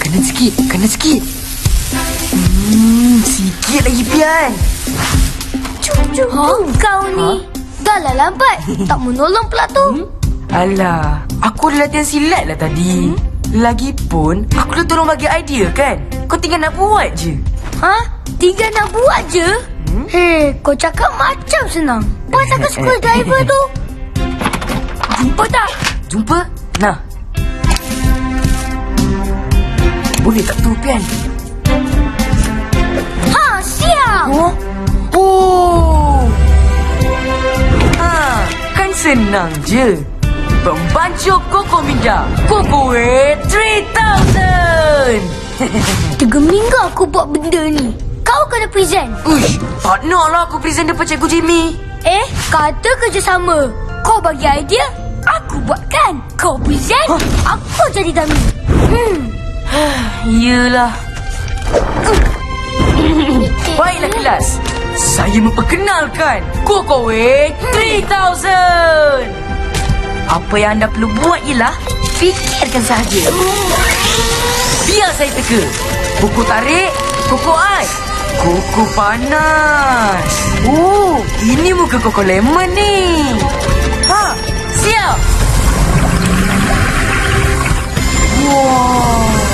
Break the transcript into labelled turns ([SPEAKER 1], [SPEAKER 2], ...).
[SPEAKER 1] Kena sikit. Sikit lagi Pian.
[SPEAKER 2] Kau ni dah lah lambat. Tak menolong pula tu.
[SPEAKER 1] Alah, aku dah latihan silat lah tadi. Lagipun, aku dah tolong bagi idea kan. Kau tinggal nak buat je.
[SPEAKER 2] Tinggal nak buat je? Kau cakap macam senang. Pasal ke screwdriver tu? Jumpa tak?
[SPEAKER 1] Jumpa? Nah. Boleh tak tu Pian?
[SPEAKER 2] Siap.
[SPEAKER 1] Kan senang je. Pembancu Koko Minda. Koko 3000.
[SPEAKER 2] 3 minggu aku buat benda ni. Kau kena present.
[SPEAKER 1] Uish, tak nak lah aku present depan Cikgu Jimmy.
[SPEAKER 2] Kata kerjasama. Kau bagi idea, aku buatkan. Kau present, aku jadi dummy.
[SPEAKER 1] Yelah. Baiklah kelas. Saya memperkenalkan Koko 3000. Apa yang anda perlu buat ialah fikirkan sahaja. Biar saya teka. Kuku tarik, kuku ais, kuku panas. Ini muka Koko lemon ni. Siap. Wow.